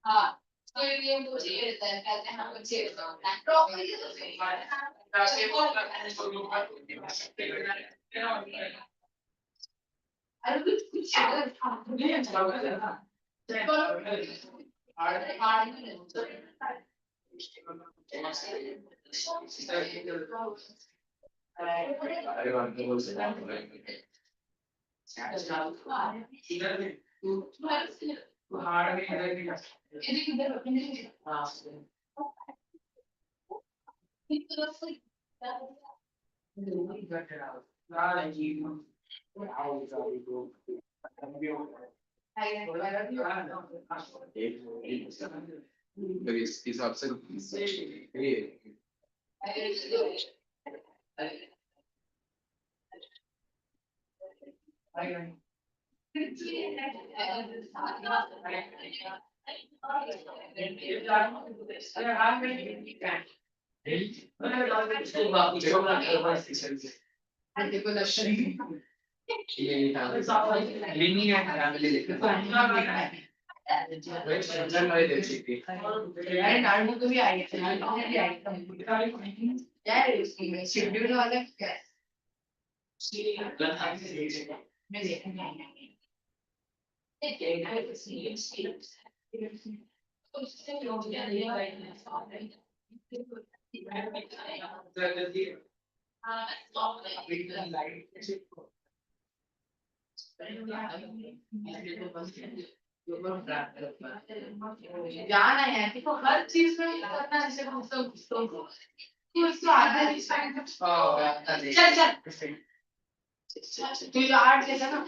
हाँ तो ये मुझे कहते हैं हम मुझे इस हिसाब से जाना है देखो हर चीज में करना जैसे हम सब उसको आधा चल चल तू जो आर्ट लेगा ना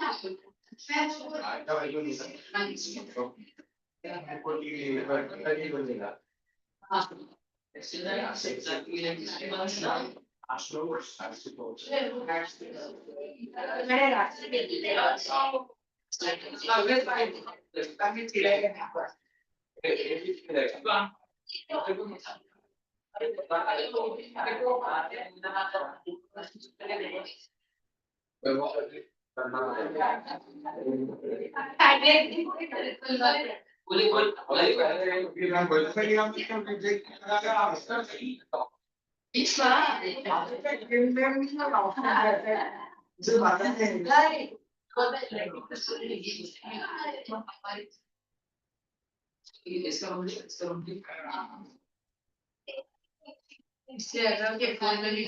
इससे अगर के फोन में भी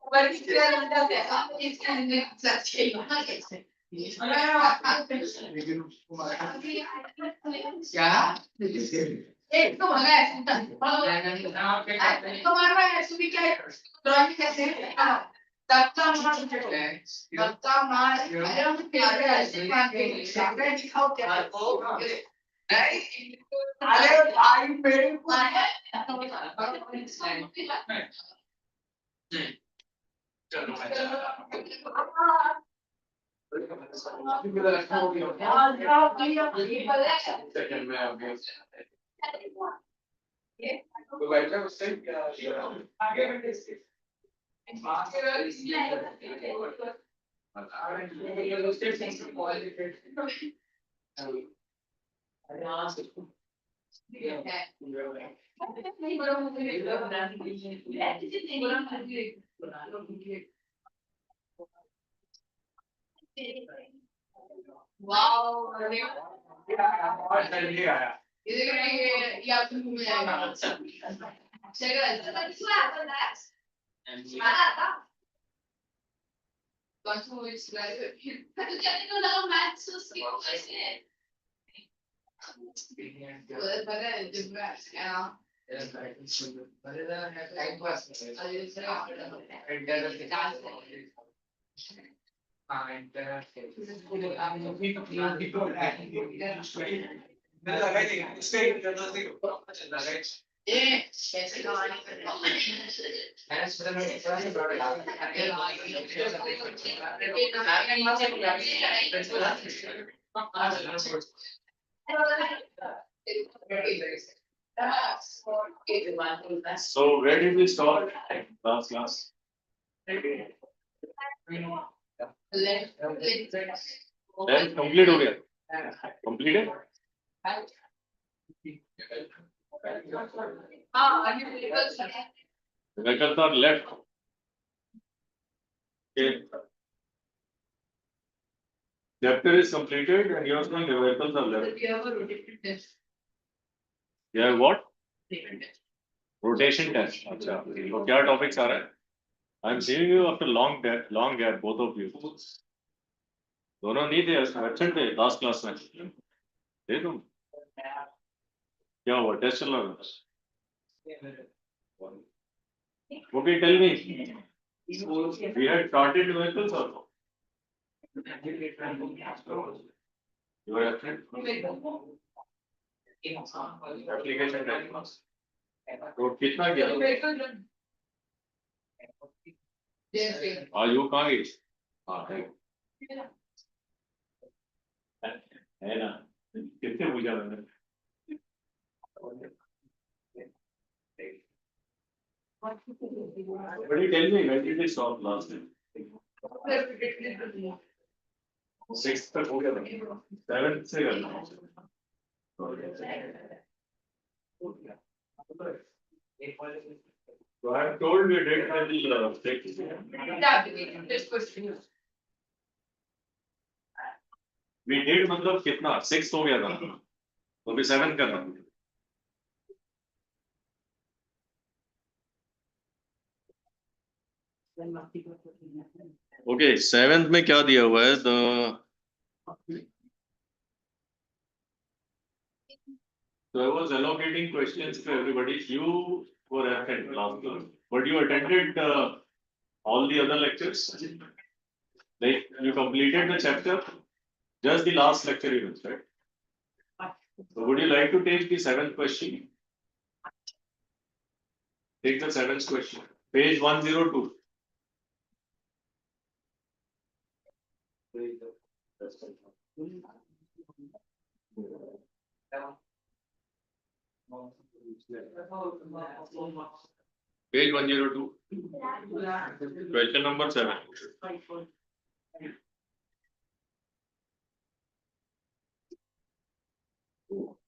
पर क्या लगता है इसके लिए सच है क्या एक तो मगा है तुम्हारा है सुबह क्या ड्राइंग कैसे तब का मार अरे दिखाओ क्या अरे भाई मेरे So where did we start last class? Left. Then complete हो गया. Completed. Vehicles are left. Okay. Chapter is completed and yours saying the vehicles are left. We have a rotated test. You have what? Rotated test. Rotation test. अच्छा. तो क्या topics आ रहा है? I'm seeing you after long gap, both of you. दोनों नहीं थे, absent थे last class में. थे तुम? क्या हुआ? Test चल रहा था. Okay, tell me. We had started vehicles or no? You were absent? Application time. तो कितना किया? आज वो कहाँ गई? हाँ है ना? कितने पूछा मैंने? But you tell me when did we stop last time? 6 तक हो गया था. 7 से करना. So I have told you date until 6. We did मतलब कितना? 6 हो गया था. तो अभी 7 करना. Okay, 7th में क्या दिया हुआ है? So I was allocating questions to everybody. You were absent last class, but you attended all the other lectures. Like you completed the chapter, just the last lecture you missed, right? So would you like to take the 7th question? Take the 7th question, page 102. Page 102. Question number 7.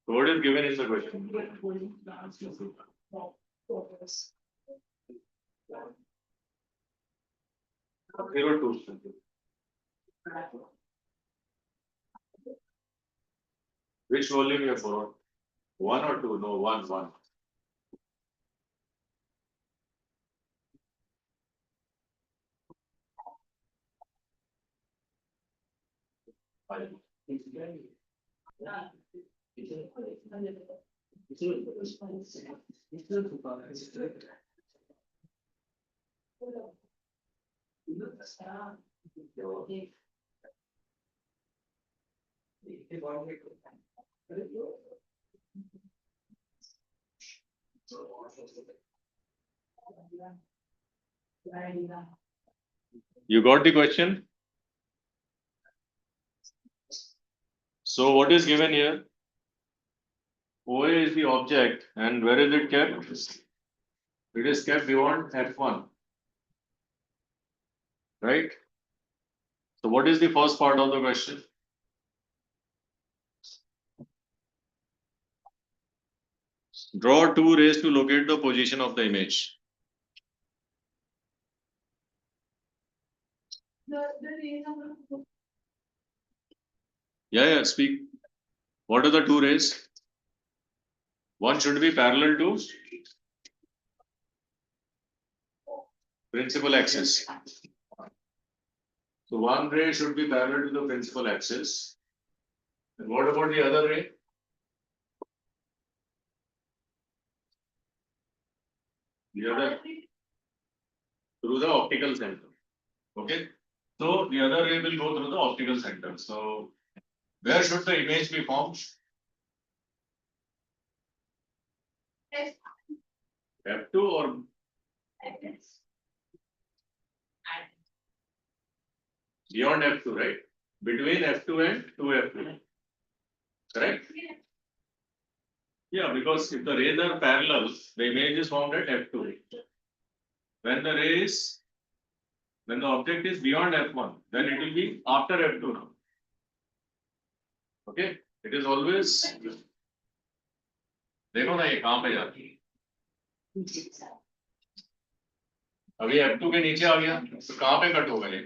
What is given in the question? 02. Which volume you have borrowed? 1 or 2? No, 1. You got the question? So what is given here? OA is the object and where is it kept? It is kept beyond F1. Right? So what is the first part of the question? Draw two rays to locate the position of the image. Yeah, speak. What are the two rays? One should be parallel to principal axis. So one ray should be parallel to the principal axis. And what about the other ray? The other through the optical center. Okay. So the other ray will go through the optical center. So where should the image be formed? F2 or beyond F2, right? Between F2 and 2F2. Correct? Yeah, because if the rays are parallel, the image is formed at F2. When the ray is when the object is beyond F1, then it will be after F2 now. Okay, it is always. देखो ना ये कहाँ पे जाती है अभी F2 के नीचे आ गया तो कहाँ पे कट होगा ये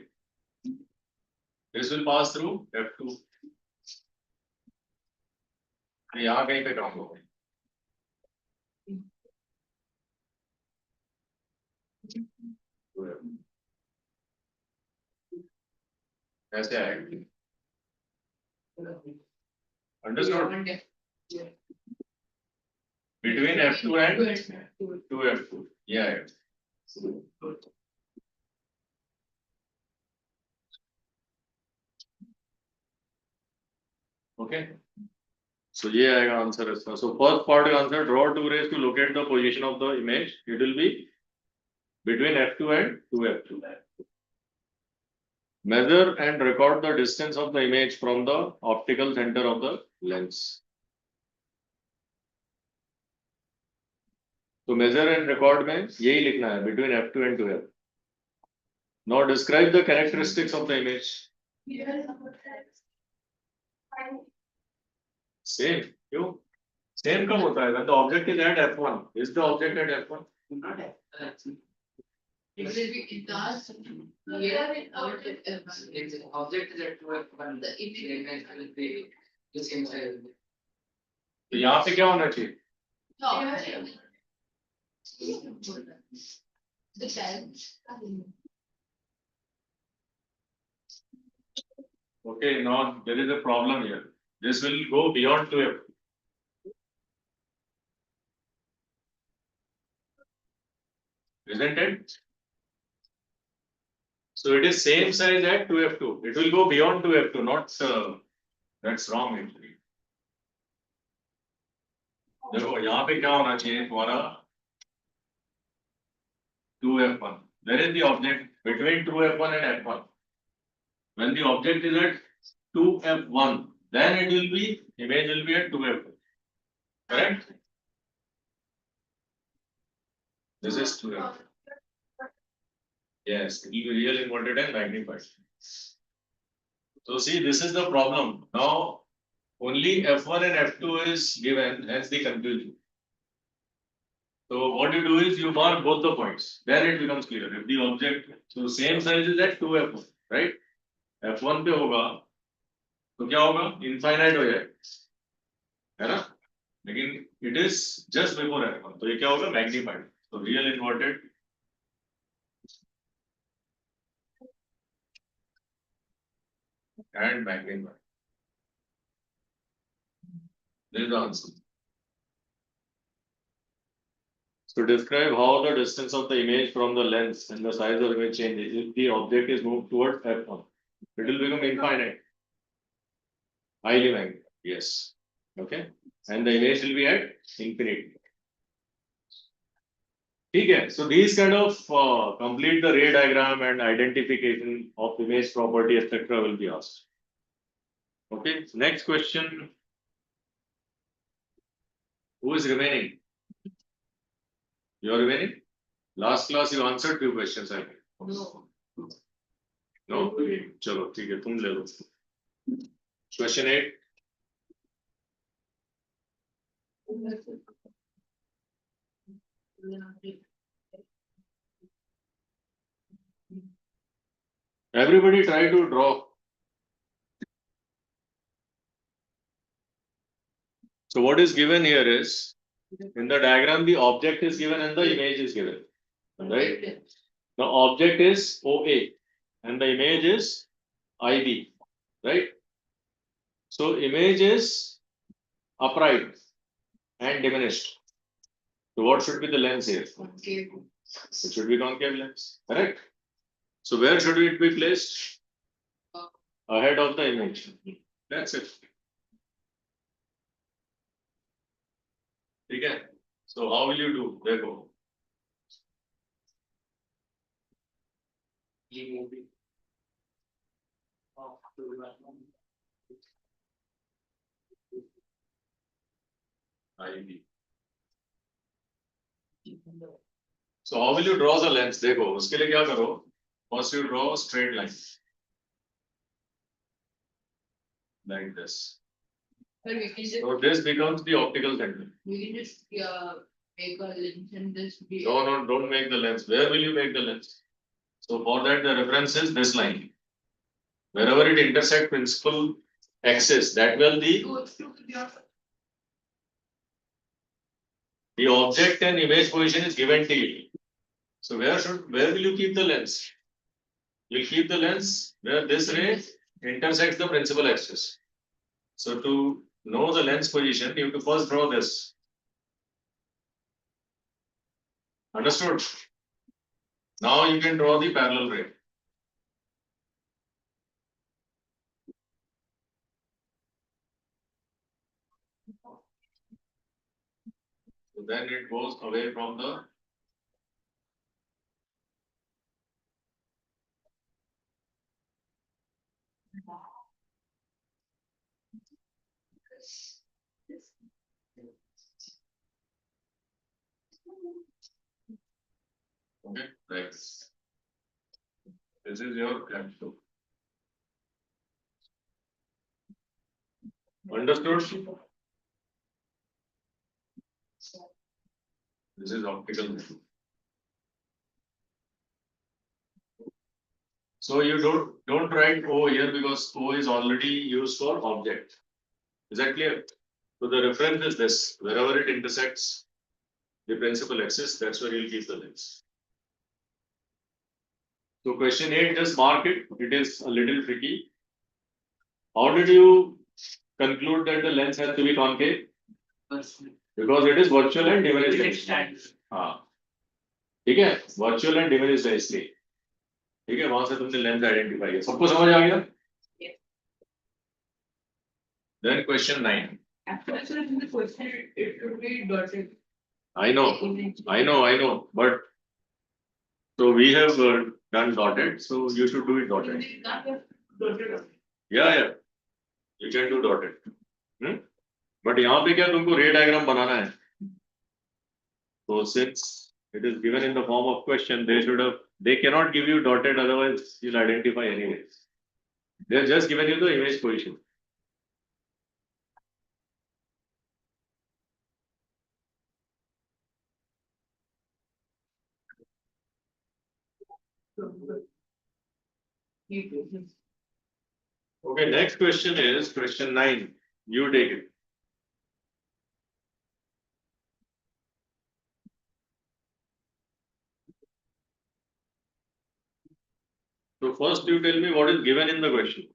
This will pass through F2 यहाँ कहीं पे कट होगा ऐसे आएगा Understood? Between F2 and 2F2. Yeah. Okay. So ये आएगा आंसर इसका. So first part का answer draw two rays to locate the position of the image. It will be between F2 and 2F2. Measure and record the distance of the image from the optical center of the lens. So measure and record में यही लिखना है between F2 and 2F. Now describe the characteristics of the image. Same. क्यों? Same कब होता है? When the object is at F1. Is the object at F1? Not F. It will be it does here it's object is at 2F1. The image will be the same size. तो यहाँ पे क्या होना चाहिए? The challenge. Okay, now there is a problem here. This will go beyond 2F. Isn't it? So it is same size at 2F2. It will go beyond 2F2, not that's wrong actually. देखो यहाँ पे क्या होना चाहिए तुम्हारा 2F1. Where is the object between 2F1 and F1? When the object is at 2F1, then it will be image will be at 2F2. Correct? This is 2F. Yes, real inverted and magnified. So see, this is the problem. Now only F1 and F2 is given, hence the confusion. So what you do is you mark both the points. Then it becomes clear. If the object, so same size is at 2F1, right? F1 पे होगा, तो क्या होगा? Infinite हो जाएगा, है ना? लेकिन it is just before F1, तो ये क्या होगा? Magnified. So real inverted. And magnified. This is the answer. So describe how the distance of the image from the lens and the size of image changes if the object is moved towards F1. It will become infinite. Highly magnified. Yes. Okay. And the image will be at infinity. Okay. So these kind of complete the ray diagram and identification of image property, etc. will be asked. Okay. Next question. Who is remaining? You are remaining? Last class you answered few questions, I think. No. No? चलो ठीक है तुम ले लो. Question 8. Everybody try to draw. So what is given here is, in the diagram the object is given and the image is given. Right? The object is OA and the image is IB. Right? So image is upright and diminished. So what should be the lens here? Okay. It should be concave lens. Correct? So where should it be placed? Ahead of the image. That's it. Okay. So how will you do? There go. IB. So how will you draw the lens? देखो उसके लिए क्या करो? First you draw a straight line. Like this. But we can just, So this becomes the optical center. we can just make a lens and this be. No, no, don't make the lens. Where will you make the lens? So for that, the reference is this line. Wherever it intersects principal axis, that will the object and image position is given to you. So where will you keep the lens? You'll keep the lens where this ray intersects the principal axis. So to know the lens position, you have to first draw this. Understood? Now you can draw the parallel ray. So then it goes away from the okay, right. This is your capsule. Understood? This is optical. So you don't write O here because O is already used for object. Is that clear? So the reference is this. Wherever it intersects the principal axis, that's where you'll keep the lens. So question 8, just mark it. It is a little tricky. How did you conclude that the lens has to be concave? Because it is virtual and diminished. हाँ, ठीक है? Virtual and diminished है इसलिए. ठीक है? वहां से तुमने lens identify किया. सबको समझ आ गया? Then question 9. Actually, in the question, it should be dotted. I know. But so we have done dotted, so you should do it dotted. Yeah. You can do dotted. But यहाँ पे क्या तुमको ray diagram बनाना है? So since it is given in the form of question, they cannot give you dotted, otherwise you'll identify anyways. They have just given you the image position. Okay, next question is question 9. You take it. So first you tell me what is given in the question.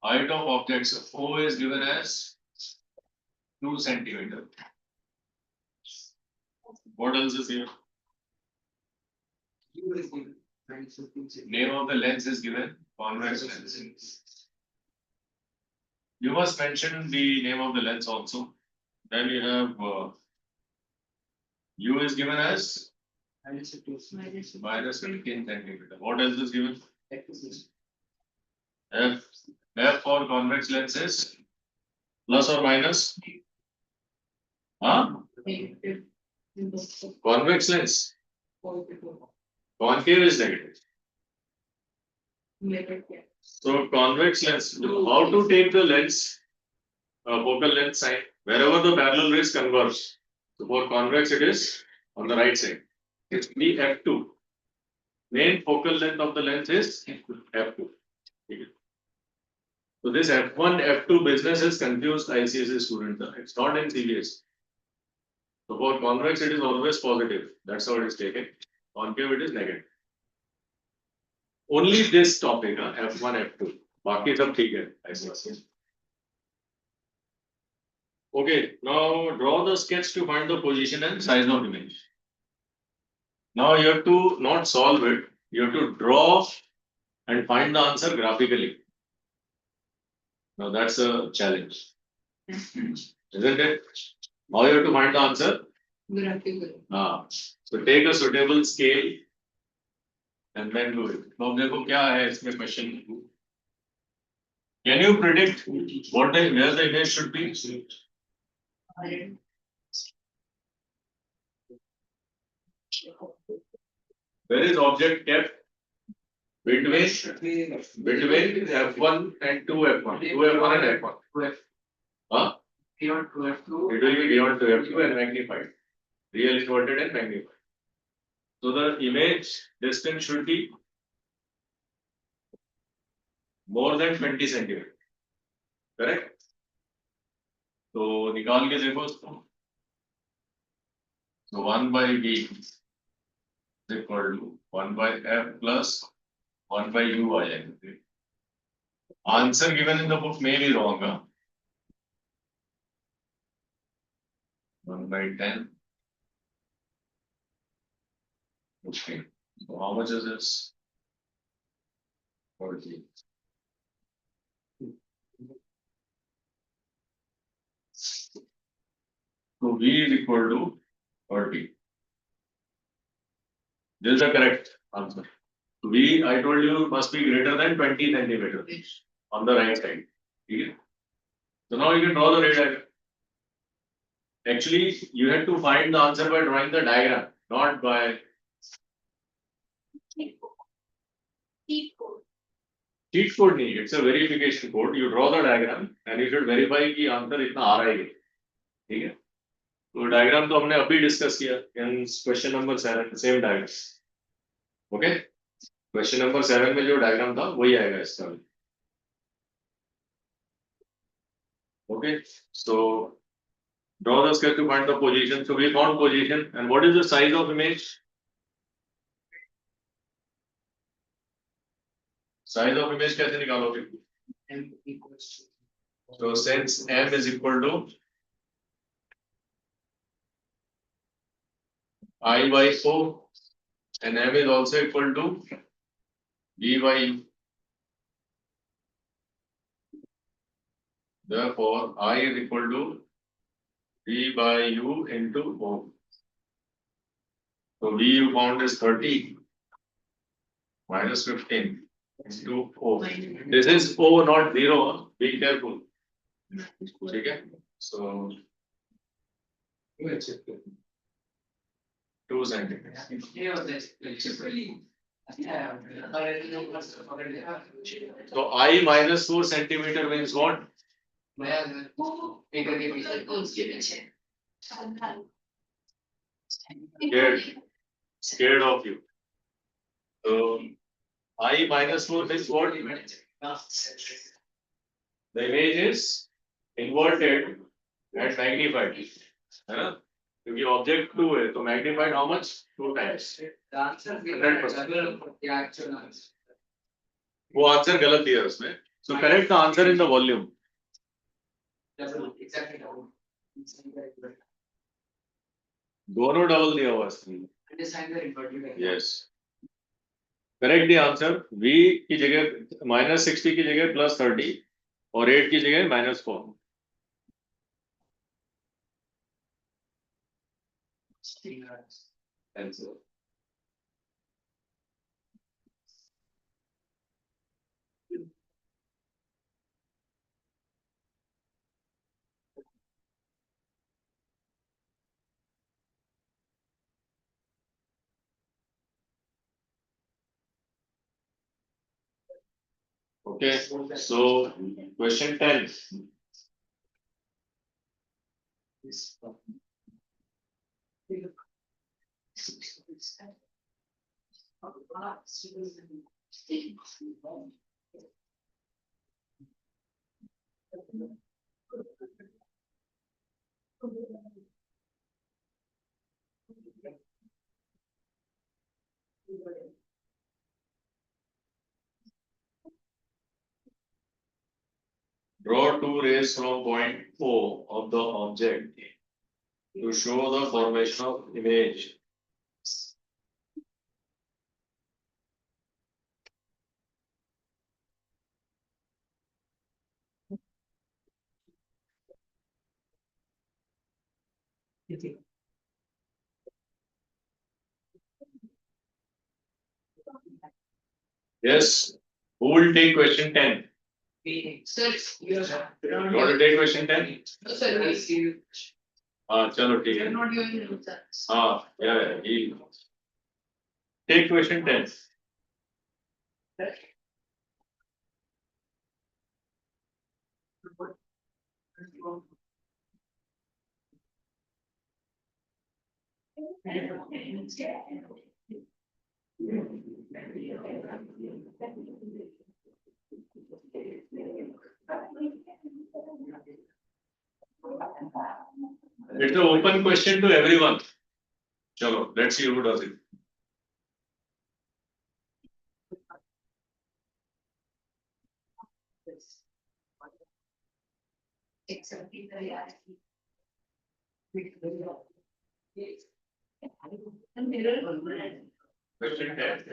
Height of objects O is given as 2 centimeter. What else is here? Name of the lens is given, convex lens. You must mention the name of the lens also. Then you have U is given as minus 15 centimeter. What else is given? F for convex lens is plus or minus? Huh? Convex lens. Concave is negative. So convex lens, how to take the lens, focal length sign, wherever the parallel rays converge. So for convex it is on the right side. It's the F2. Main focal length of the lens is F2. So this F1, F2 business has confused ICSE students. It's not in CBS. So for convex it is always positive. That's how it is taken. Concave it is negative. Only this topic, F1, F2. बाकी सब ठीक है ICSE. Okay, now draw the sketch to find the position and size of image. Now you have to not solve it, you have to draw and find the answer graphically. Now that's a challenge, isn't it? Now you have to find the answer. Graphically. So take a suitable scale and then do it. Now देखो क्या है इसमें question. Can you predict where the image should be? Where is object kept? Between F1 and 2F1. 2F1 and F1. Huh? Beyond 2F2. It will be beyond 2F2 and magnified. Real inverted and magnified. So the image distance should be more than 20 centimeters. Correct? So निकाल के देखो उसको. So 1 by V is equal to 1 by F plus 1 by U आ जाएगा. Answer given in the book may be wrong. 1 by 10. Okay. So how much is this? 40. So V is equal to 30. This is the correct answer. V, I told you, must be greater than 20 centimeters on the right side. Okay? So now you can draw the ray diagram. Actually, you have to find the answer by drawing the diagram, not by cheat code. नहीं, it's a verification code. You draw the diagram and you should verify कि answer इतना आ रहा है. ठीक है? तो diagram तो हमने अभी discuss किया in question number 7, same diagram. Okay? Question number 7 में जो diagram था वही आएगा इसका. Okay? So draw the sketch to find the position. So we found position, and what is the size of image? Size of image कैसे निकालोगे? M equals to. So since M is equal to I by O, and M is also equal to V by U. Therefore, I is equal to V by U into O. So V you found is 30 minus 15 into O. This is O, not 0. Be careful. Okay? So 2 centimeters. So I minus 4 centimeter means what? Scared of you. So I minus 4 is what? The image is inverted and magnified. है ना? क्योंकि object 2 है तो magnified how much? 2 times. The answer 100%. the actual answer. वो answer गलत दिया है उसमें. So correct the answer in the volume. Exactly. दोनों डबल दिया हुआ है. Understand the inverted. Yes. Correct the answer. V की जगह -60 की जगह +30 और 8 की जगह -4. Answer. Okay, so question 10. Draw two rays from point O of the object to show the formation of image. Yes, who will take question 10? Sir, you You want to take question 10? Sir, हाँ चलो ठीक you're है. not giving answers. हाँ yeah, he Take question 10. It's an open question to everyone. Chalo, let's see who does it. Question 10.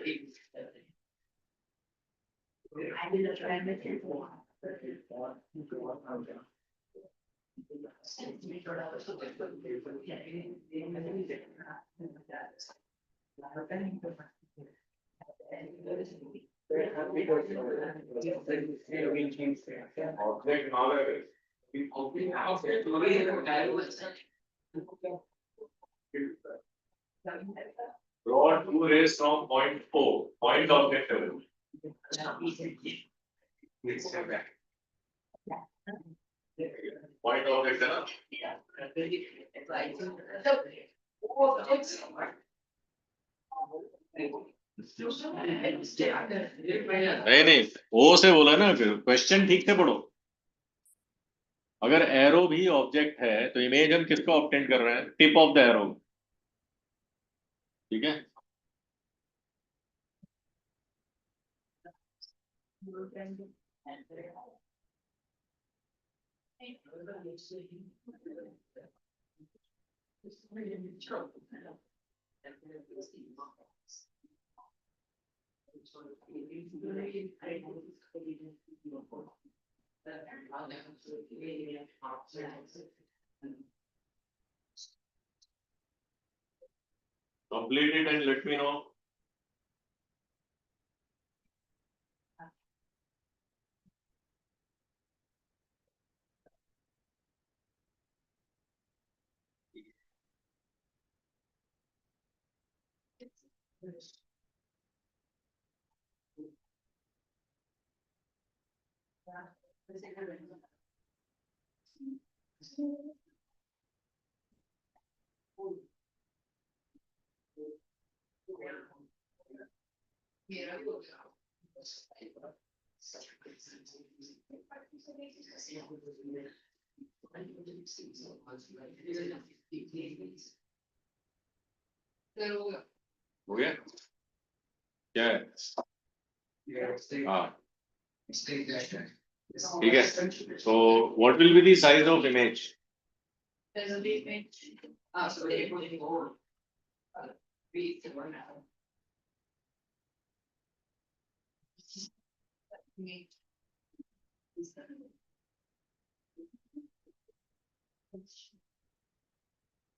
Draw two rays from point O, point object level. Point object level. नहीं ओ से बोला ना, question ठीक से पढ़ो. अगर arrow भी object है तो इमेज हम किसका ऑब्टेन कर रहे हैं? Tip of the arrow. ठीक है. Complete it and let me know. हो गया क्या है? हाँ ठीक है. So what will be the size of image?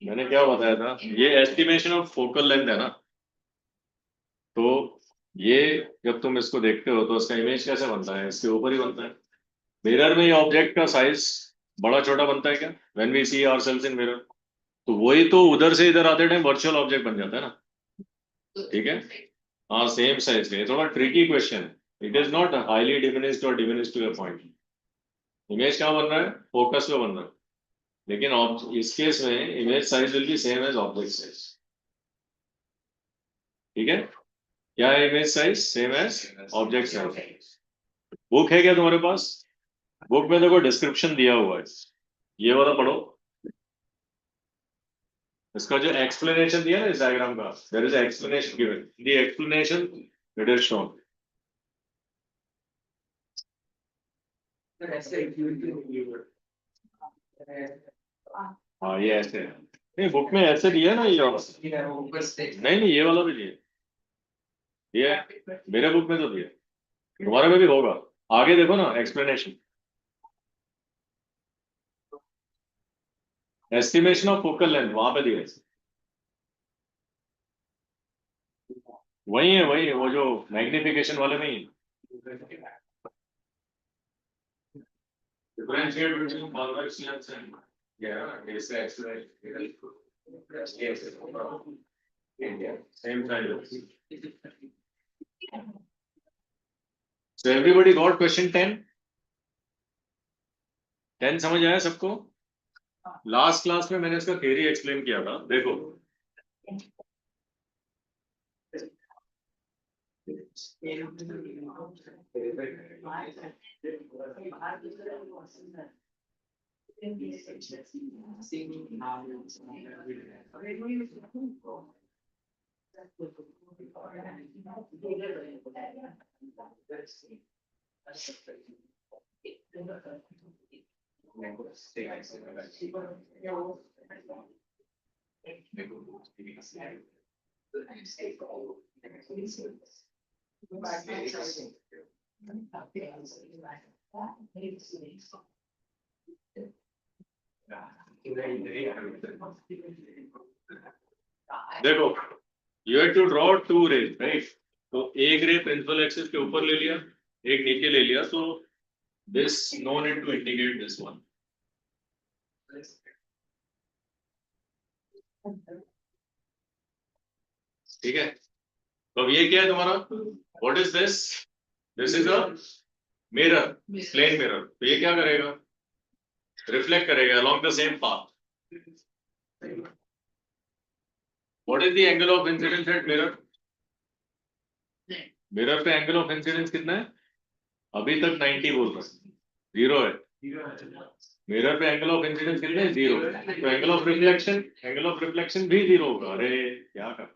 मैंने क्या बताया था, ये एस्टिमेशन ऑफ फोकल लेंथ है ना. तो ये जब तुम इसको देखते हो तो इसका इमेज कैसे बनता है? इसके ऊपर ही बनता है. मिरर में ये ऑब्जेक्ट का साइज बड़ा छोटा बनता है क्या? When we see ourselves in mirror, तो वही तो उधर से इधर आते टाइम वर्चुअल ऑब्जेक्ट बन जाता है ना. ठीक है. हाँ सेम साइज के. थोड़ा ट्रिकी क्वेश्चन है. It is not highly diminished और diminished to a point. Image क्या बन रहा है? फोकस पे बन रहा है. लेकिन इस केस में image size will be same as object size. ठीक है. क्या है image size? Same as object size. Book है क्या तुम्हारे पास? बुक में देखो डिस्क्रिप्शन दिया हुआ है. ये वाला पढ़ो. इसका जो एक्सप्लेनेशन दिया ना इस डायग्राम का, there is explanation given. The explanation it is shown. हाँ ये ऐसे है. नहीं बुक में ऐसे दिया है ना ये वाला. नहीं नहीं ये वाला भी दिया. ये मेरे बुक में तो दिया. तुम्हारे में भी होगा. आगे देखो ना explanation. Estimation of focal length वहां पे दिया है. वही है वो जो मैग्निफिकेशन वाले में ही. Differentiate between convex lens and it's the explanation. Same size. So everybody got question 10? 10 समझ आया सबको? लास्ट क्लास में मैंने इसका थ्योरी एक्सप्लेन किया था, देखो। देखो, you have to draw two rays, right? तो एक रे प्रिंसिपल एक्सिस के ऊपर ले लिया, एक नीचे ले लिया, so this no need to indicate this one. ठीक है, तो अब ये क्या है तुम्हारा? What is this? This is a mirror, plane mirror. तो ये क्या करेगा? Reflect करेगा along the same path. What is the angle of incidence at mirror? Mirror पे एंगल ऑफ इंसिडेंस कितना है? अभी तक 90 बोल रहा है, 0 है। मिरर पे एंगल ऑफ इंसिडेंस कितना है? 0। तो एंगल ऑफ रिफ्लेक्शन भी 0 होगा। अरे क्या कर,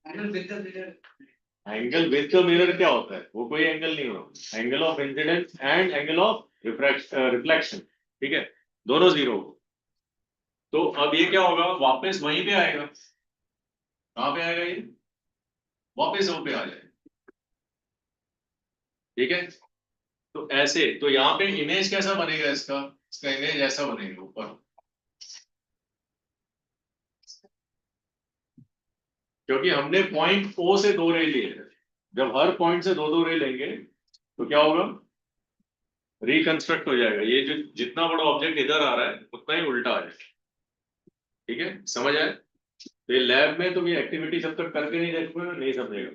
एंगल विद द मिरर क्या होता है? वो कोई एंगल नहीं होगा। Angle of incidence and angle of reflection, ठीक है, दोनों 0 हो। तो अब ये क्या होगा? वापस वहीं पे आएगा। कहाँ पे आएगा ये? वापस वो पे आ जाएगा, ठीक है। तो ऐसे, तो यहाँ पे इमेज कैसा बनेगा इसका इमेज ऐसा बनेगा ऊपर, क्योंकि हमने पॉइंट O से 2 रे लिए। जब हर पॉइंट से 2 रे लेंगे तो क्या होगा? रिकंस्ट्रक्ट हो जाएगा। ये जो जितना बड़ा ऑब्जेक्ट इधर आ रहा है उतना ही उल्टा आ जाएगा, ठीक है, समझ आए? तो ये लैब में तुम ये एक्टिविटी जब तक करके नहीं देखोगे नहीं समझेगा।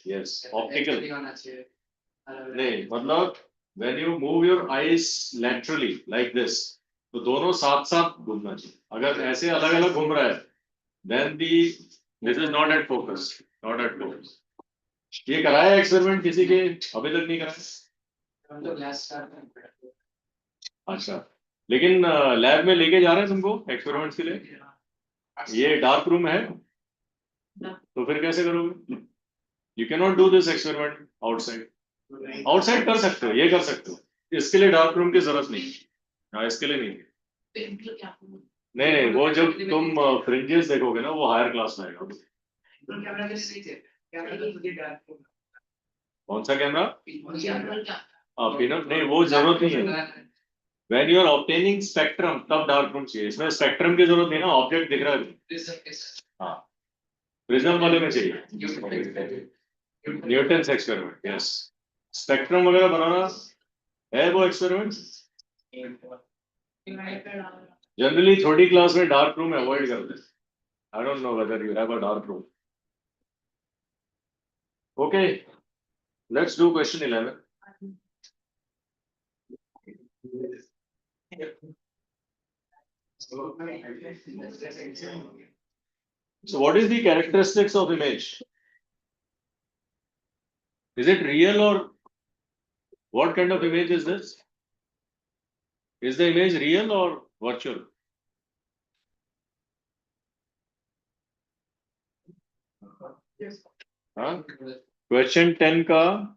यस, ऑप्टिकल नहीं, मतलब when you move your eyes laterally like this, तो दोनों साथ साथ घूमना चाहिए। अगर ऐसे अलग अलग घूम रहा है then this is not at focus, not at focus। ये कराया एक्सपेरिमेंट किसी के? अभी तक नहीं कराया। अच्छा, लेकिन लैब में लेके जा रहे हैं तुमको एक्सपेरिमेंट्स के लिए? ये डार्क रूम है, तो फिर कैसे करोगे? You can not do this experiment outside. Outside कर सकते हो, ये कर सकते हो, इसके लिए डार्क रूम की जरूरत नहीं। हाँ, इसके लिए नहीं। नहीं, वो जब तुम फ्रिंजेस देखोगे ना, वो हायर क्लास में आएगा। कौन सा कैमरा? पिनअप नहीं, वो जरूरत नहीं है। When you are obtaining spectrum, तब डार्क रूम चाहिए। इसमें स्पेक्ट्रम की जरूरत नहीं ना, ऑब्जेक्ट दिख रहा है। हाँ, प्रिज्म वाले में चाहिए, न्यूटन्स एक्सपेरिमेंट। यस, स्पेक्ट्रम वगैरह बनाना है वो एक्सपेरिमेंट। जनरली छोटी क्लास में डार्क रूम अवॉइड करते हैं। I don't know whether you have a dark room. Okay, let's do question 11। So what is the characteristics of image? Is it real or what kind of image is this? Is the image real or virtual? हाँ? Question 10 का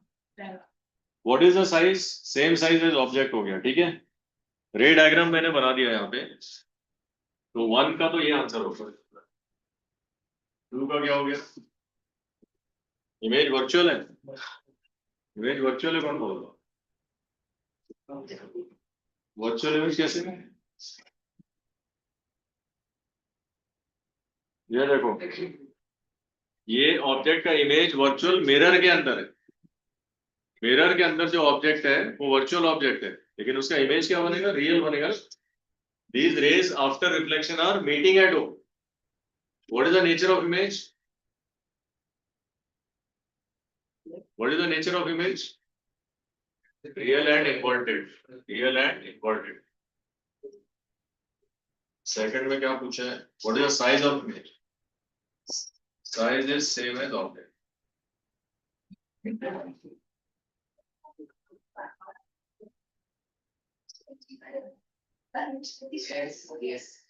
what is the size? Same size as object हो गया, ठीक है। रे diagram मैंने बना दिया यहाँ पे। तो 1 का तो ये आंसर होगा। 2 का क्या हो गया? इमेज वर्चुअल है। इमेज वर्चुअल है, कौन बोल रहा? वर्चुअल इमेज कैसे? ये देखो, ये ऑब्जेक्ट का इमेज वर्चुअल मिरर के अंदर है। मिरर के अंदर जो ऑब्जेक्ट है वो वर्चुअल ऑब्जेक्ट है, लेकिन उसका इमेज क्या बनेगा? रियल बनेगा। These rays after reflection are meeting at O, What is the nature of image? What is the nature of image? Real and inverted. Real and inverted. Second में क्या पूछा है? What is the size of image? Size is same as object. Yes, yes.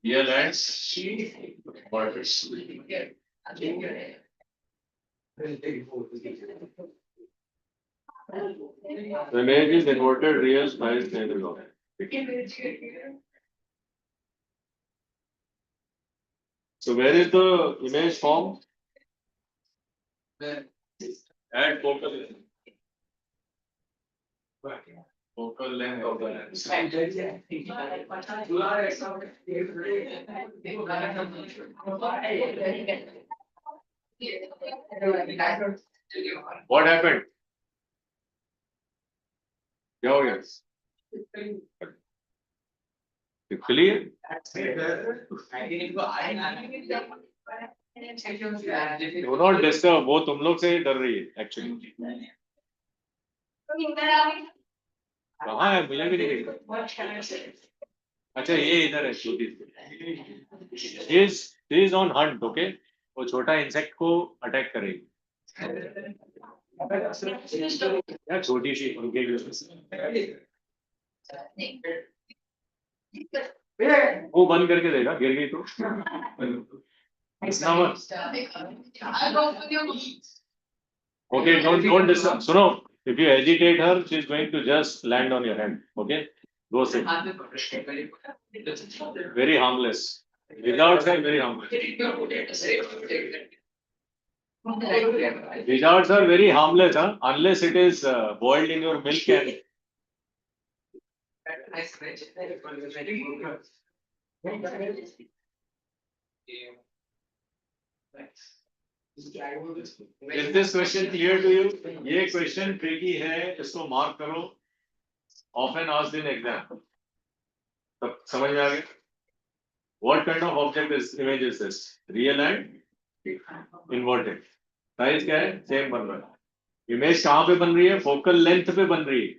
Real and inverted. The image is inverted, real size same as object. So where is the image formed? At focal length. Focal length of the lens. What happened? क्या हो गया? Clear? Do not disturb. वो तुम लोग से ही डर रही है actually. कहाँ है? मुझे भी नहीं दिख रहा. अच्छा ये इधर है छोटी सी. She is on hunt, okay? वो छोटा इंसेक्ट को अटैक करेगी. क्या छोटी सी उनके वो बंद करके देगा, गिर गई तो. Okay, don't disturb. सुनो, if you agitate her, she is going to just land on your hand. Okay, go sit. Very harmless. Without her, very harmless. Without her, very harmless, huh? Unless it is boiled in your milk and. Is this question clear to you? ये question tricky है, इसको mark करो. Often asked in exam. तब समझ में आ गया? What kind of object is image is this? Real and inverted. Size क्या है? Same बन रहा है. Image कहाँ पे बन रही है? Focal length पे बन रही है.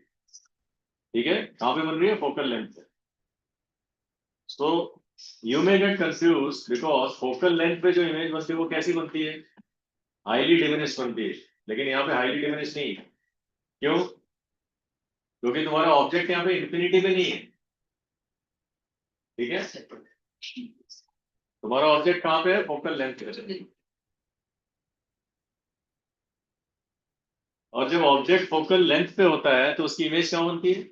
ठीक है? कहाँ पे बन रही है? Focal length पे. So you may get confused because focal length पे जो image बनती है वो कैसी बनती है? Highly diminished बनती है. लेकिन यहाँ पे highly diminished नहीं है. क्यों? क्योंकि तुम्हारा ऑब्जेक्ट यहाँ पे इंफिनिटी पे नहीं है. ठीक है? तुम्हारा ऑब्जेक्ट कहाँ पे है? फोकल लेंथ पे. और जब ऑब्जेक्ट फोकल लेंथ पे होता है तो उसकी इमेज क्या बनती है?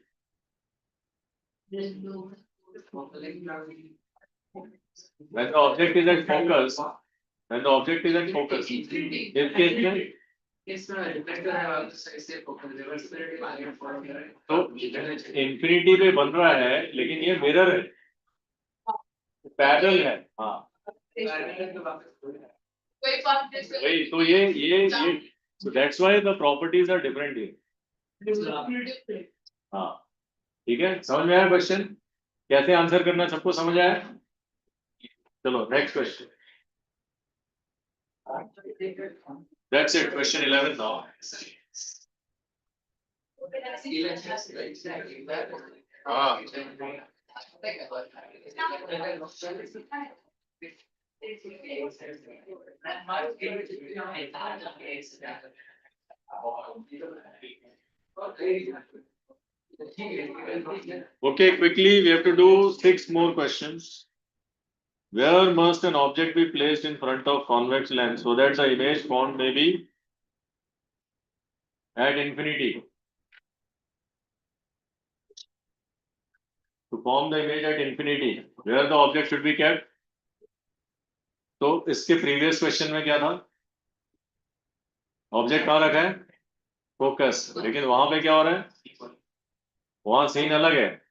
When the object is at focus, when the object is at focus, इस केस में तो इंफिनिटी पे बन रहा है, लेकिन ये मिरर है, पैरेलल है. हाँ वही तो ये so that's why the properties are different here. हाँ ठीक है, समझ में आया क्वेश्चन? कैसे आंसर करना सबको समझ आया? चलो next question. That's it, question 11 now. Okay, quickly we have to do 6 more questions. Where must an object be placed in front of convex lens so that the image formed may be at infinity? To form the image at infinity, where the object should be kept? तो इसके previous question में क्या था? Object कहाँ रखा है? Focus. लेकिन वहां पे क्या हो रहा है? वहां सीन अलग है.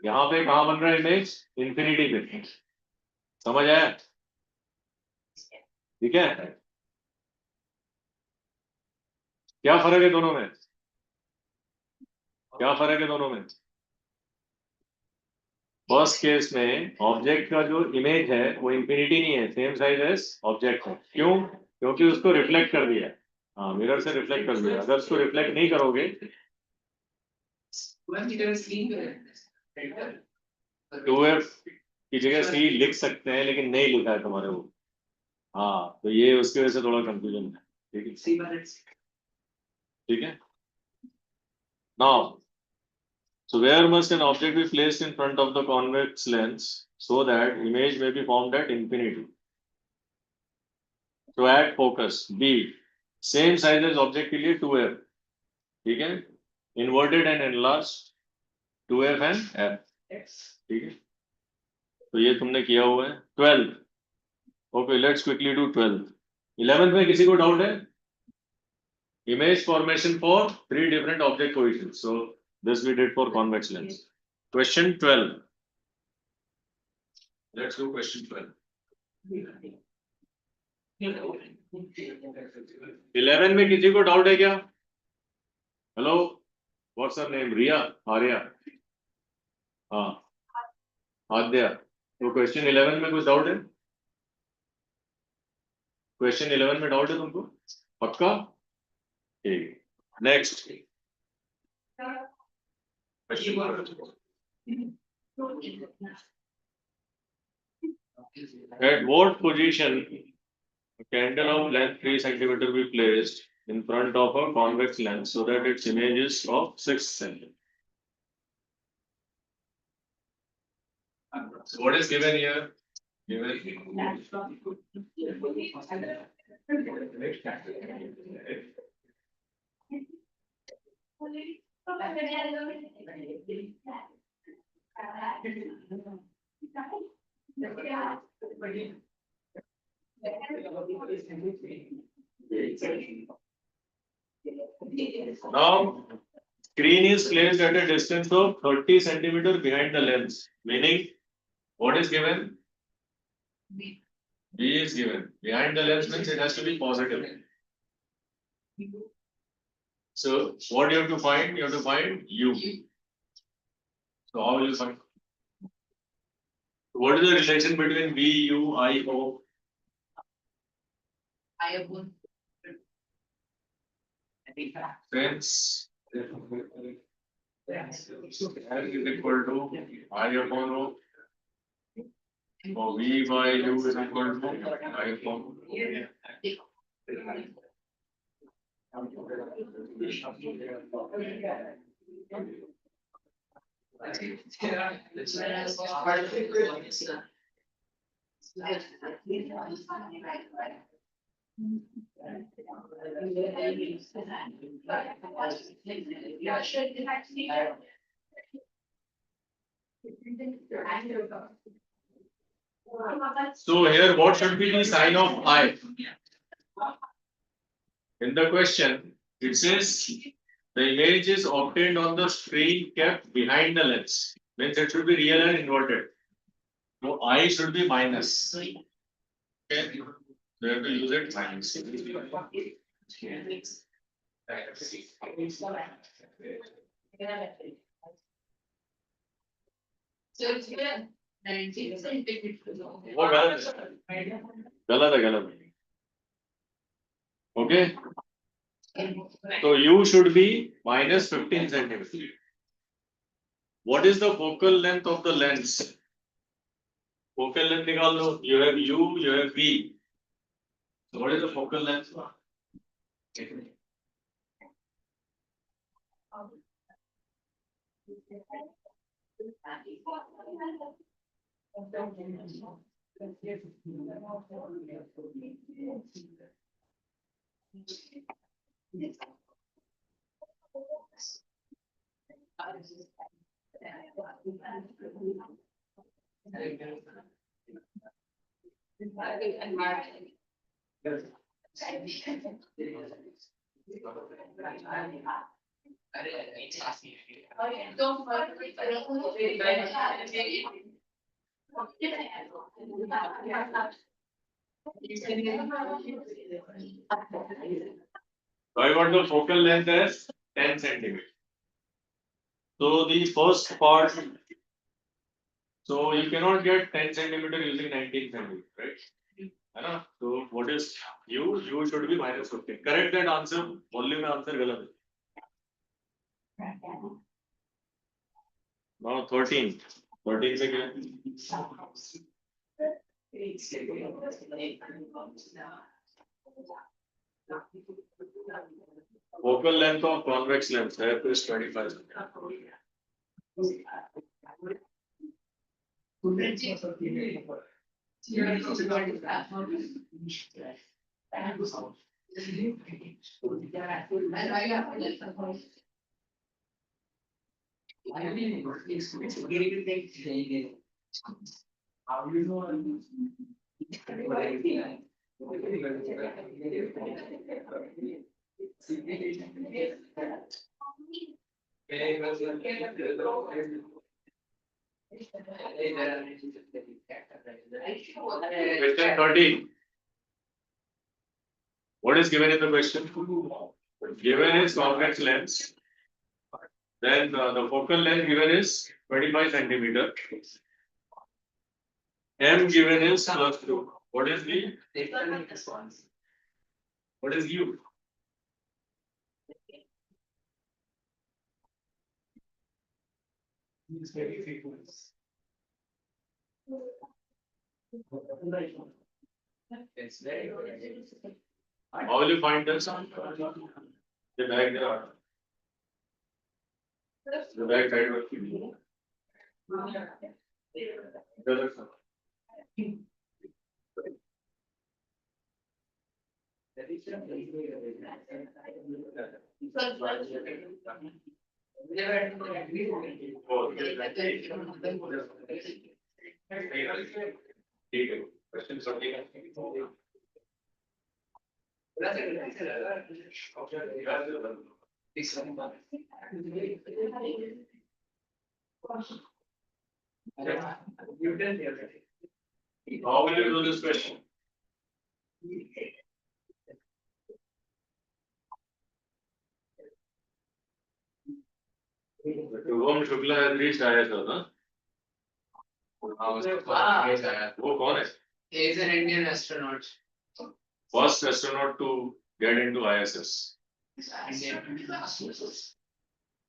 यहाँ पे कहाँ बन रहा है इमेज? इंफिनिटी पे. समझ आया? ठीक है. क्या फर्क है दोनों में? क्या फर्क है दोनों में? फर्स्ट केस में ऑब्जेक्ट का जो इमेज है वो इंफिनिटी नहीं है, सेम साइज एज ऑब्जेक्ट है। क्यों? क्योंकि उसको रिफ्लेक्ट कर दिया। हाँ, मिरर से रिफ्लेक्ट कर दिया। अगर उसको रिफ्लेक्ट नहीं करोगे 2f की जगह c लिख सकते हैं, लेकिन नहीं लिखा है तुम्हारे वो। हाँ, तो ये उसकी वजह से थोड़ा कंफ्यूजन है। ठीक है, ठीक है। Now, so where must an object be placed in front of the convex lens so that image may be formed at infinity? To add focus. B. Same size as object के लिए 2f. ठीक है, inverted and enlarged 2f and f. ठीक है, तो ये तुमने किया हुआ है। 12. Okay, let's quickly do 12. 11th में किसी को डाउट है? Image formation for 3 different object coefficients. So this we did for convex lens. Question 12. Let's do question 12. 11 में किसी को डाउट है क्या? Hello, what's your name? Riya, Arya, हाँ, आद्या। तो क्वेश्चन 11 में कुछ डाउट है? क्वेश्चन 11 में डाउट है तुमको? पक्का? ठीक, next. At what position a candle of length 3 centimeter be placed in front of a convex lens so that its image is of 6 centimeter? So what is given here? Now, screen is placed at a distance of 30 centimeter behind the lens, meaning what is given? B is given. Behind the lens means it has to be positive. So what you have to find? You have to find U. So how will you find? What is the relation between V, U, I, O? I have one. Since S is equal to I upon O, so V by U is equal to I upon O. So here, what should be the sign of I? In the question, it says the image is obtained on the screen kept behind the lens. Means it should be real and inverted. So I should be minus. Okay. So you have to use it minus. So it's good. 19 centimeters. वो गलत है, गलत है। Okay. So U should be minus 15 centimeters. What is the focal length of the lens? Focal length निकाल लो. You have U, you have V. So what is the focal length? Don't worry. So I got the focal length as 10 centimeters. So the first part, So you cannot get 10 centimeter using 19 centimeter, right? है ना? So what is U? U should be minus 15. Correct that answer. Volume में answer गलत है. Now 13. 13 से क्या? Focal length of convex lens is 25. Question 13. What is given in the question? Given is convex lens. Then the focal length given is 25 centimeter. M given is plus 2. What is V? What is U? How will you find this? The back there. The back side of the other side. ठीक है question How will you do this question? Shubham Shukla at least आया था ना वो कौन है? He is an Indian astronaut. First astronaut to get into ISS,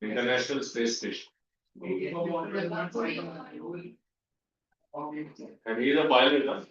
International Space Station, and he is a pilot. Huh?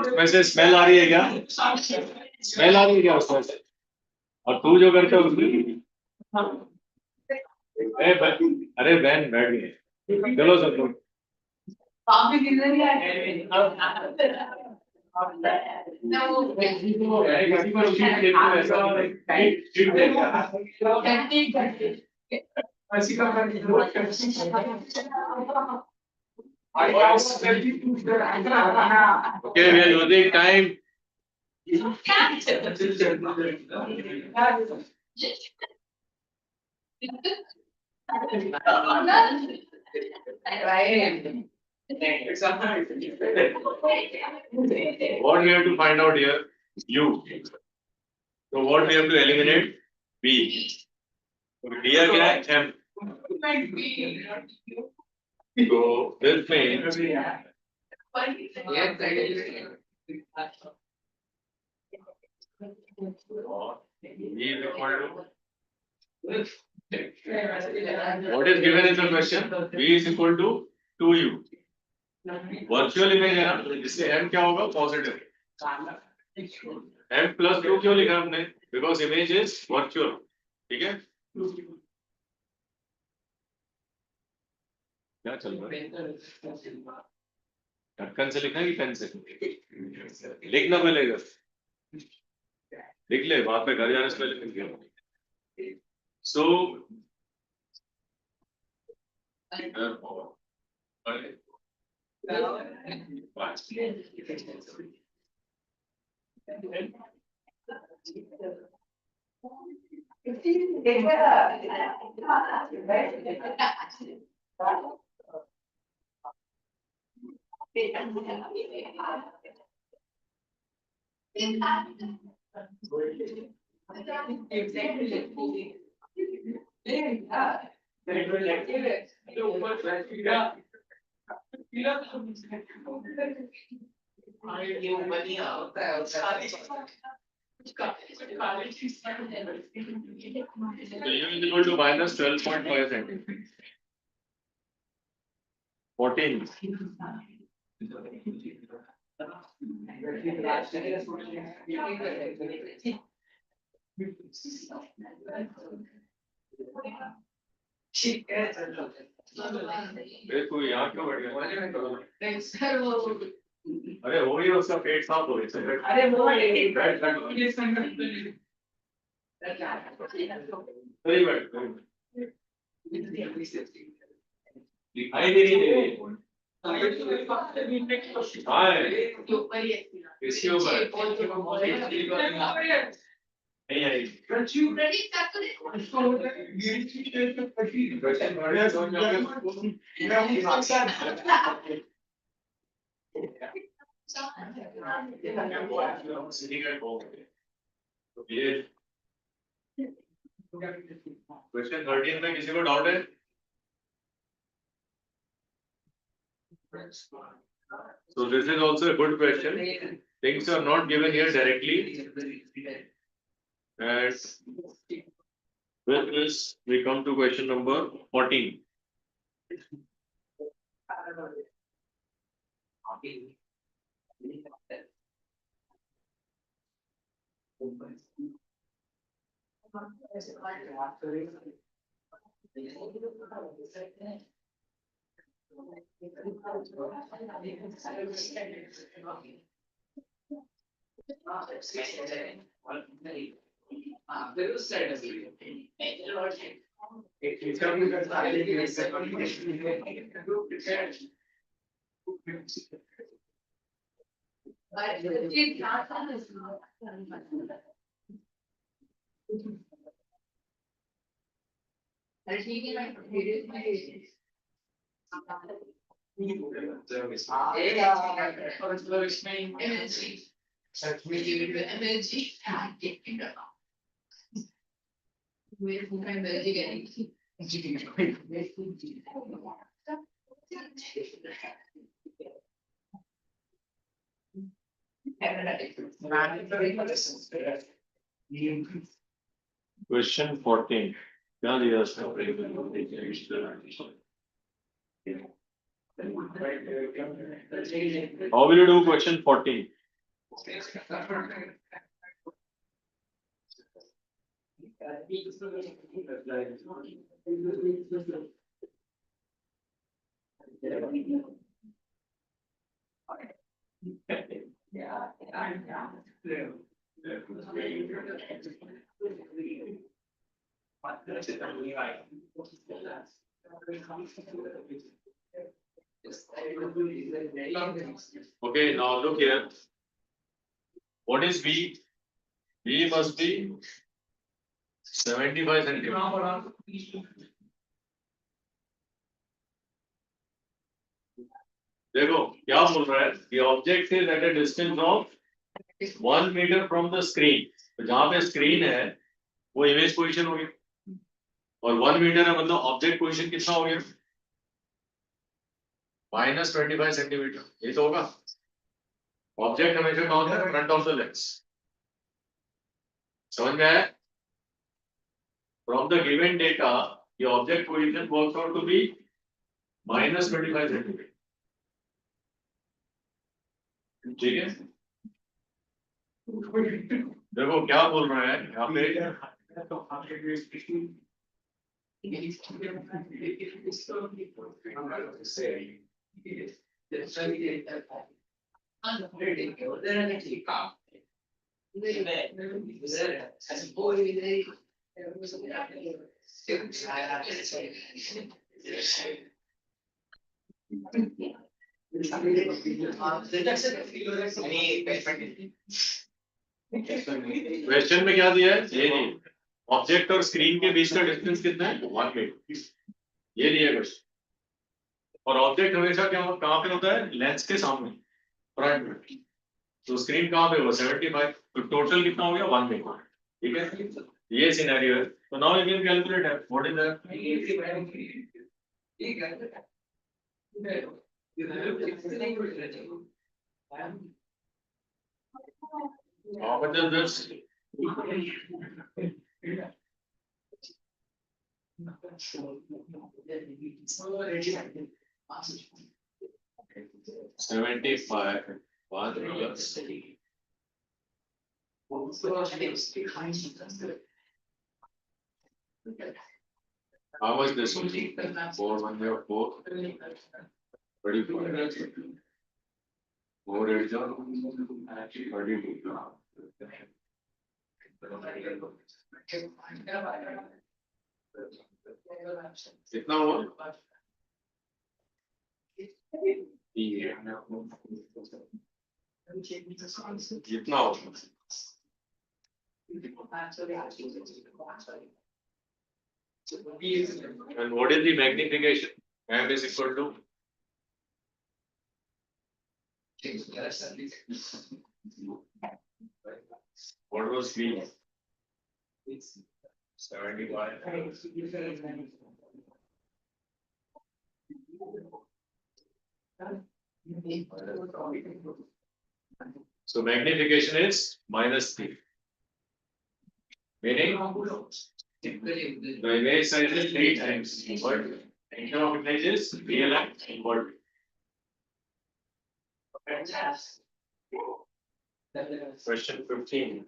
उसमें से स्मेल आ रही है क्या? स्मेल आ रही है क्या उसमें से? और तू जो करता है उसमें अरे बहन बैठ गए चलो सब लोग Okay, we are using time. What we have to find out here? U. So what we have to eliminate? B. So here क्या है? M. So this means B is equal to what is given in the question? B is equal to 2U. Virtual image है ना इसलिए m क्या होगा positive m plus 2 क्यों लिखा हमने बिकॉज इमेज इज वर्चुअल ठीक है क्या चल रहा है ढक्कन से लिखना कि पेन से लिखना पहले लिख ले वहां पे घर जाने से पहले लिख लिया सो So u is equal to minus 12.5 centimeters. 14. कोई यहाँ क्यों बैठ गया? अरे हो गया उसका पेट साफ हो गया। अरे वो वेरी बैड। दिखाई नहीं हाँ इसके ऊपर नहीं आई क्वेश्चन 13 में किसी को डाउट है? So this is also a good question. Things are not given here directly. And with this, we come to question number 14. Question 14. क्या दिया इसका? How will you do question 14? Okay, now look here. What is V? V must be 75 centimeters. देखो क्या बोल रहा है? The object is at a distance of 1 meter from the screen. तो जहाँ पे स्क्रीन है वो इमेज पोजीशन होगी और 1 मीटर है मतलब ऑब्जेक्ट पोजीशन कितना हो गया? -25 सेंटीमीटर. ये तो होगा. ऑब्जेक्ट हमेशा कहाँ होता है? Front of the lens. समझ में आया? From the given data, the object position works out to be -25 centimeter. ठीक है? देखो क्या बोल रहा है यहाँ पे? क्वेश्चन में क्या दिया है ये नहीं, ऑब्जेक्ट और स्क्रीन के बीच का डिस्टेंस कितना है 1 मीटर, ये दिया है क्वेश्चन। और ऑब्जेक्ट हमेशा क्या कहाँ पे होता है, लेंस के सामने फ्रंट में, तो स्क्रीन कहाँ पे होगा 75, तो टोटल कितना हो गया 1 मीटर, ठीक है, ये सिनेरियो है। तो now you can calculate what is that, how much is this? 75 1 plus how much this will be? 4 1 4 34 4 8 32 कितना हुआ? कितना होगा? And what is the magnification? M is equal to what was V? 75. So magnification is -3. Meaning the image size is 3 times inverted. Center of image is real and inverted. Question 15.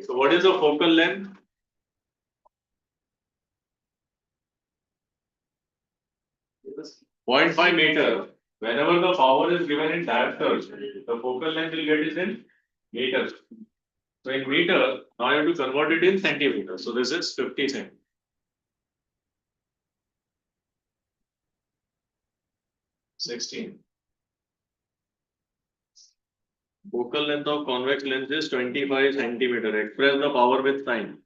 So what is the focal length? Point 0.5 meter. Whenever the power is given in diopters, the focal length will get is in meters. So in meter, now you have to convert it in centimeters. So this is 50 cm. 16. Focal length of convex lens is 25 centimeter. Express the power with sign.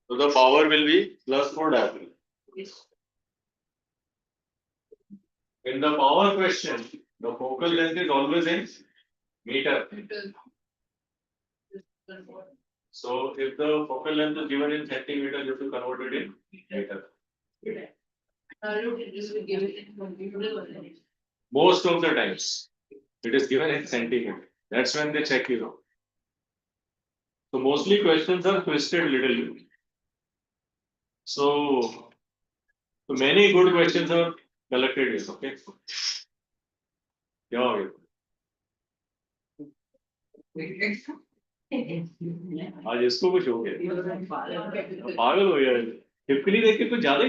So the power will be plus 4 diopter. In the power question, the focal length is always in meter. So if the focal length is given in centimeter, you have to convert it in meter. Most of the times, it is given in centimeter. That's when they check you. So mostly questions are twisted little bit. So many good questions are collected here. Okay. क्या हो गया? आज इसको कुछ हो गया, पागल हो गया, टिप्पणी देख के कुछ ज्यादा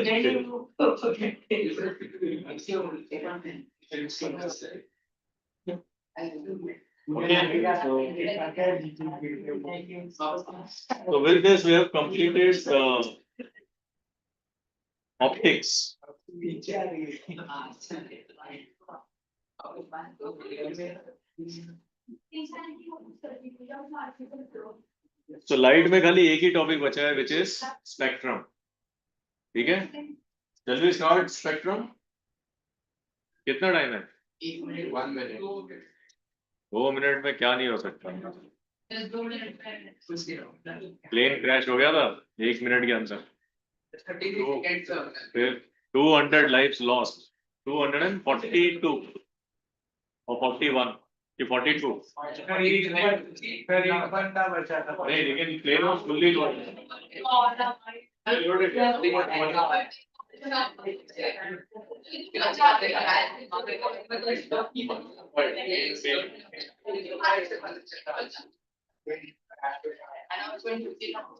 So with this we have completed optics. So light में खाली एक ही टॉपिक बचा है which is spectrum. ठीक है? Shall we start spectrum? कितना टाइम है? 1 minute, 1 minute. 2 मिनट में क्या नहीं हो सकता? कुछ नहीं प्लेन क्रैश हो गया था 1 मिनट के अंदर. 33 seconds. फिर 200 lives lost. 242 or 41 कि 42. नहीं लेकिन plane was fully loaded.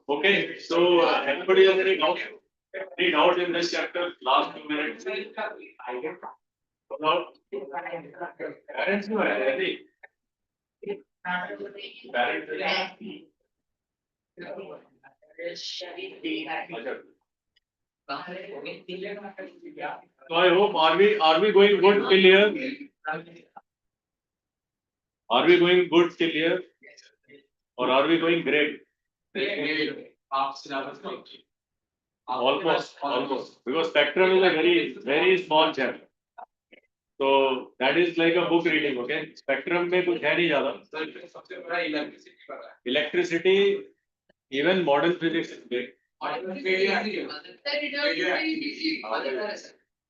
Okay, so anybody has any doubt? Any doubt in this chapter? Last 2 minutes. No? Parents who are ready. Parents. So I hope are we going good till here? Are we going good till here? Or are we going great? Almost. Because spectrum is a very small chapter. So that is like a book reading, okay? Spectrum में कुछ है नहीं ज़्यादा. Electricity, even modern physics is big.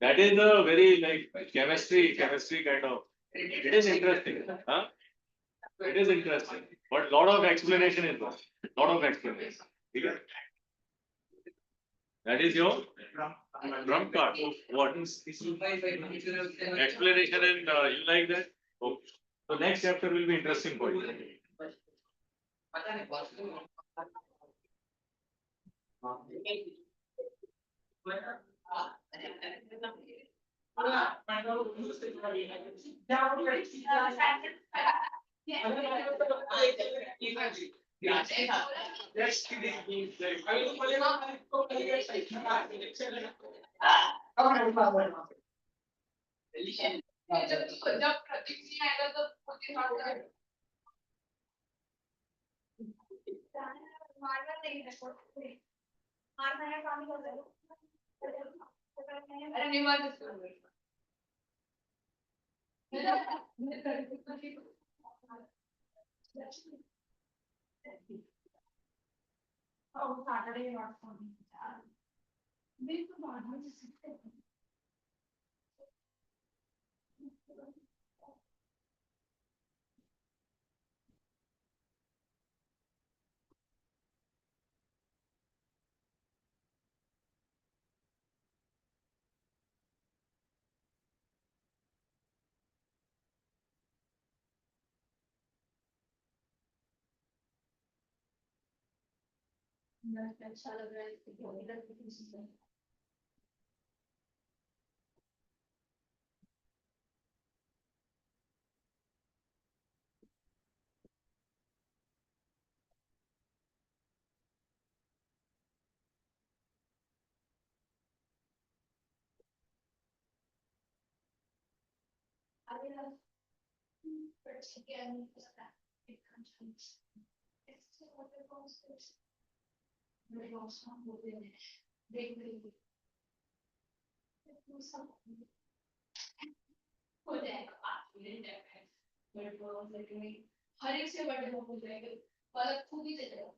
That is a very like chemistry kind of. It is interesting, huh? It is interesting, but lot of explanation is there. Lot of explanation. Okay? That is your trump card. What? Explanation and you like that? Okay. So next chapter will be interesting for you. अच्छा लग रहा है हर एक से बड़े हो जाएंगे पलक खुद ही दे जाएगा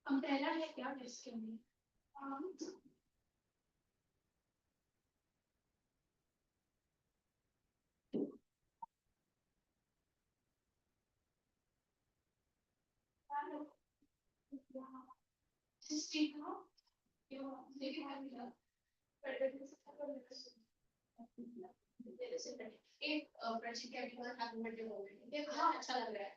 हम पहला है क्या इसके लिए एक प्रश्न क्या अच्छा लग रहा है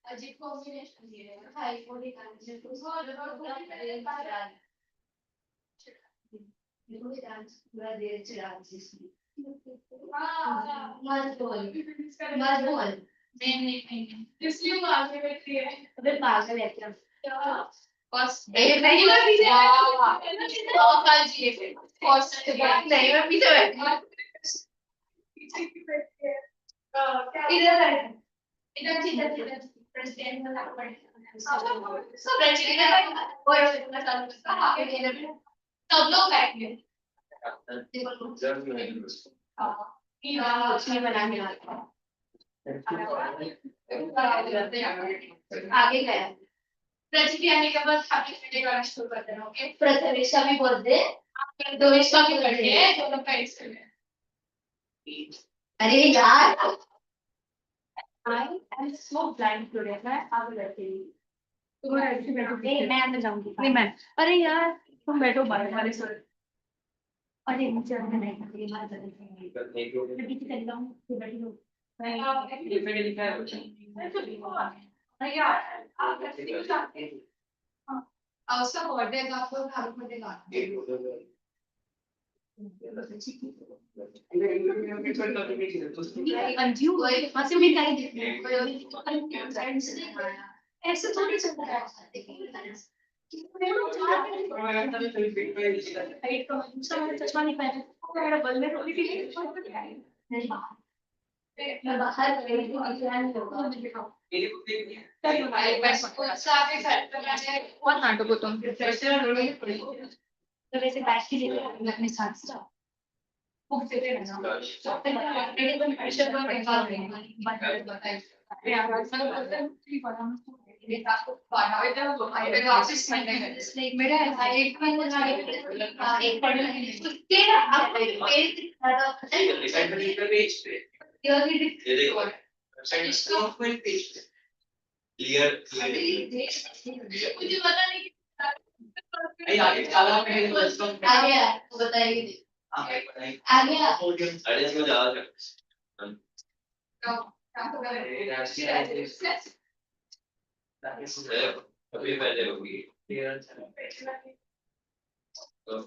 अजीब कॉम्बिनेशन ये है हाई बॉडी डांस डांस पूरा देर से डांस मत बोल नहीं इसलिए वो आगे बैठी है अबे पागल है क्या बस नहीं मैं पीछे कल जी फर्स्ट नहीं मैं पीछे बैठी पीछे की बैठी है इधर इधर प्रेसिडेंट वाला पड़े सब प्रेसिडेंट और सब लोग बैठे आगे गया प्रतिक्रिया के बाद खाने पीने का शुरू करते हैं ओके प्रथमेशा भी बोल दे दोवेशा भी कर दे दोनों का इसमें अरे यार I am so blind today मैं आगे बैठी हूँ नहीं मैं अंदर जाऊंगी नहीं मैं अरे यार तुम बैठो बाहर हमारे सर अरे मुझे अंदर नहीं करती बात करनी मैं पीछे चली जाऊँ फिर बैठी हूँ उसका बर्थडे का आपको घर बर्थडे का अंजू मत भी ऐसे थोड़ी चलता है चश्मा नहीं पहना बल में थोड़ी सी बाहर बहुत नाटक होता हूँ तो वैसे बैठ के लिए अपने साथ बुक देते रहना एकदम प्रेशर पर निकाल देंगे मेरा एक मुझे पता नहीं आ गया बताइए आ गया अभी पहले होगी तो